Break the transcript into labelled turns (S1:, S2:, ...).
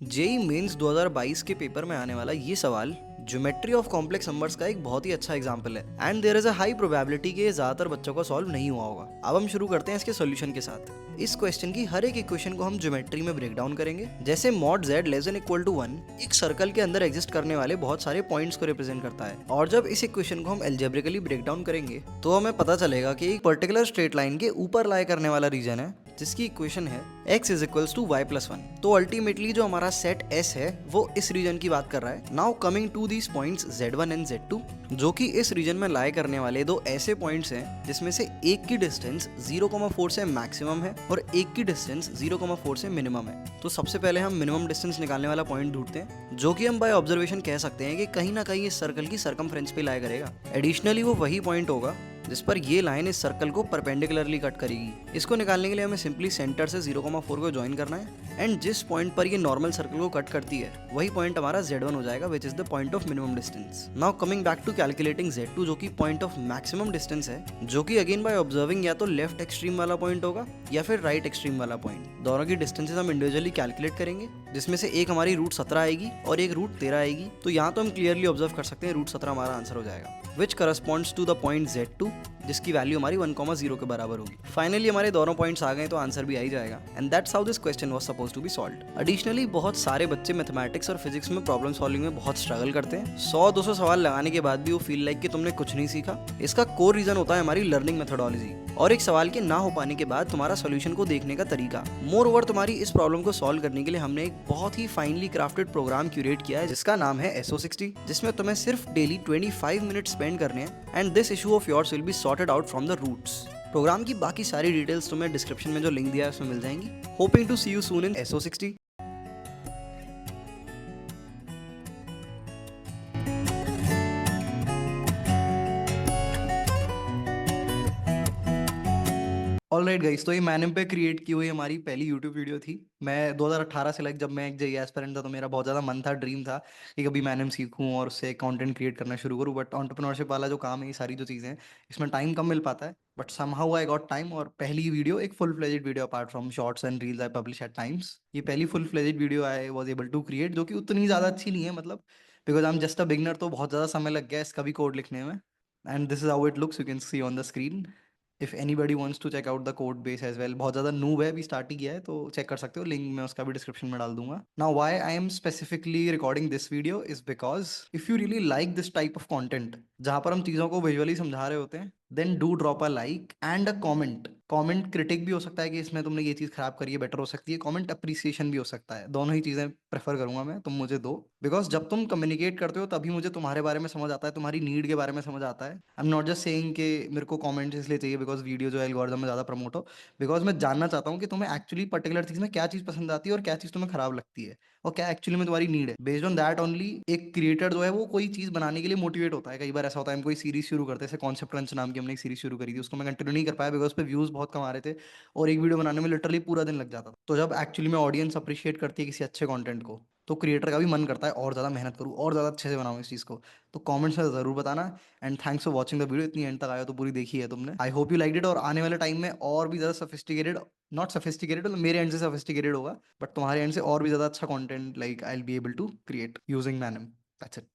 S1: JEE mains 2022 के paper में आने वाला ये सवाल ज्योमेट्री ऑफ कॉम्प्लेक्स नंबर्स का एक बहुत ही अच्छा एग्जांपल है and there is a high probability कि ये ज्यादातर बच्चों को सॉल्व नहीं हुआ होगा। अब हम शुरू करते हैं इसके सॉल्यूशन के साथ। इस क्वेश्चन की हर एक इक्वेशन को हम ज्योमेट्री में ब्रेक डाउन करेंगे। जैसे mod z less than equal to 1 एक सर्कल के अंदर एग्जिस्ट करने वाले बहुत सारे पॉइंट्स को रिप्रेजेंट करता है, और जब इस इक्वेशन को हम एल्जेब्रिकली ब्रेक डाउन करेंगे तो हमें पता चलेगा कि एक पर्टिकुलर स्ट्रेट लाइन के ऊपर लाई करने वाला रीजन है जिसकी इक्वेशन है x is equals to Y plus one. तो अल्टीमेटली जो हमारा सेट S है वो इस रीजन की बात कर रहा है। Now coming to these points Z1 and Z2, जो कि इस रीजन में लाई करने वाले दो ऐसे पॉइंट्स हैं जिसमें से एक की डिस्टेंस 0,4 से मैक्सिमम है और एक की डिस्टेंस 0,4 से मिनिमम है। तो सबसे पहले हम मिनिमम डिस्टेंस निकालने वाला पॉइंट ढूंढते हैं, जो कि हम बाय ऑब्जर्वेशन कह सकते हैं कि कहीं ना कहीं इस सर्कल की सरकमफ्रेंस पे लाई करेगा। एडिशनली वो वही पॉइंट होगा जिस पर ये लाइन इस सर्कल को परपेंडिकुलरली कट करेगी। इसको निकालने के लिए हमें सिंपली सेंटर से 0,4 को ज्वाइन करना है एंड जिस पॉइंट पर ये नॉर्मल सर्कल को कट करती है वही पॉइंट हमारा Z1 हो जाएगा, which is the point of minimum distance. Now coming back to calculating Z2, जो कि पॉइंट ऑफ मैक्सिमम डिस्टेंस है, जो कि अगेन बाय ऑब्जर्विंग या तो लेफ्ट एक्सट्रीम वाला पॉइंट होगा या फिर राइट एक्सट्रीम वाला पॉइंट। दोनों की डिस्टेंसेस हम इंडिविजुअली कैलकुलेट करेंगे, जिसमें से एक हमारी रूट 17 आएगी और एक रूट 13 आएगी। तो यहाँ तो हम क्लियरली ऑब्जर्व कर सकते हैं रूट 17 हमारा आंसर हो जाएगा, which corresponds to the point Z2, जिसकी वैल्यू हमारी 1,0 के बराबर होगी। फाइनली हमारे दोनों पॉइंट्स आ गए तो आंसर भी आ ही जाएगा and that's how this question was supposed to be solved. Additionally बहुत सारे बच्चे मैथमेटिक्स और फिजिक्स में प्रॉब्लम सॉल्विंग में बहुत स्ट्रगल करते हैं। 100-200 सवाल लगाने के बाद भी वो फील लाइक कि तुमने कुछ नहीं सीखा। इसका कोर रीजन होता है हमारी लर्निंग मेथोडोलॉजी और एक सवाल के ना हो पाने के बाद तुम्हारा सोल्यूशन को देखने का तरीका। मोर ओवर तुम्हारी इस प्रॉब्लम को सॉल्व करने के लिए हमने एक बहुत ही फाइनली क्राफ्टेड प्रोग्राम क्यूरेट किया है जिसका नाम है SO60, जिसमें तुम्हें सिर्फ डेली 25 मिनट स्पेंड करने हैं and this issue of yours will be sorted out from the roots. Programme की बाकी सारी डिटेल्स तुम्हें डिस्क्रिप्शन में जो लिंक दिया है उसमें मिल जाएंगी। Hoping to see you soon in SO60। Alright guys, तो ये मैनम पे क्रिएट की हुई हमारी पहली यूट्यूब वीडियो थी। मैं 2018 से लाइक जब मैं एक जेईई एस्पिरेंट था तो मेरा बहुत ज़्यादा मन था, ड्रीम था कि कभी मैनम सीखूं और उससे कंटेंट क्रिएट करना शुरू करूं। बट एंटरप्रेन्योरशिप वाला जो काम है, ये सारी जो चीज़ें हैं, इसमें टाइम कम मिल पाता है। But somehow I got time और पहली वीडियो एक full fledged video apart from shorts and reels I publish at times, ये पहली full fledged video I was able to create, जो कि उतनी ज़्यादा अच्छी नहीं है, मतलब because I am just a beginner, तो बहुत ज़्यादा समय लग गया इसका भी कोड लिखने में। And this is how it looks, you can see on the screen. If anybody wants to check out the code base as well, बहुत ज़्यादा नूब है, अभी स्टार्ट ही किया है, तो चेक कर सकते हो, लिंक मैं उसका भी डिस्क्रिप्शन में डाल दूंगा। Now why I am specifically recording this video is because if you really like this type of content जहां पर हम चीज़ों को विजुअली समझा रहे होते हैं, then do drop a like and a comment. Comment critic भी हो सकता है कि इसमें तुमने ये चीज़ खराब करी है, बेटर हो सकती है। कमेंट अप्रिसिएशन भी हो सकता है, दोनों ही चीज़ें प्रेफर करूंगा मैं, तुम मुझे दो। बिकॉज जब तुम कम्युनिकेट करते हो तभी मुझे तुम्हारे बारे में समझ आता है, तुम्हारी नीड के बारे में समझ आता है। I am not just saying कि मेरे को कमेंट इसलिए चाहिए बिकॉज वीडियो जो एल्गोरिदम में ज़्यादा प्रमोट हो, बिकॉज मैं जानना चाहता हूँ कि तुम्हें एक्चुअली पर्टिकुलर चीज़ में क्या चीज़ पसंद आती है और क्या चीज़ तुम्हें खराब लगती है और क्या एक्चुअली में तुम्हारी नीड है। बेस्ड ऑन दैट ओनली एक क्रिएटर जो है वो कोई चीज़ बनाने के लिए मोटिवेट होता है। कई बार ऐसा होता है हम कोई सीरीज शुरू करते हैं, जैसे कॉन्सेप्ट क्रंच नाम की हमने एक सीरीज शुरू करी थी, उसको मैं कंटिन्यू नहीं कर पाया बिकॉज उस पर व्यूज़ बहुत कम आ रहे थे और एक वीडियो बनाने में लिटरली पूरा दिन लग जाता था। तो जब एक्चुअली में ऑडियंस अप्रिशिएट करती है किसी अच्छे कंटेंट को, तो क्रिएटर का भी मन करता है और ज़्यादा मेहनत करूँ और ज़्यादा अच्छे से बनाऊँ इस चीज़ को। तो कमेंट्स में ज़रूर बताना and thanks for watching the video. इतनी एंड तक आया तो पूरी देखी है तुमने, I hope you like it. और आने वाले टाइम में और भी ज़्यादा सफिस्टिकेटेड, नॉट सफिस्टिकेटेड, मेरे एंड से सफिस्टिकेटेड होगा, बट तुम्हारे एंड से और भी ज़्यादा अच्छा content like I will be able to create using मैनम। That's it.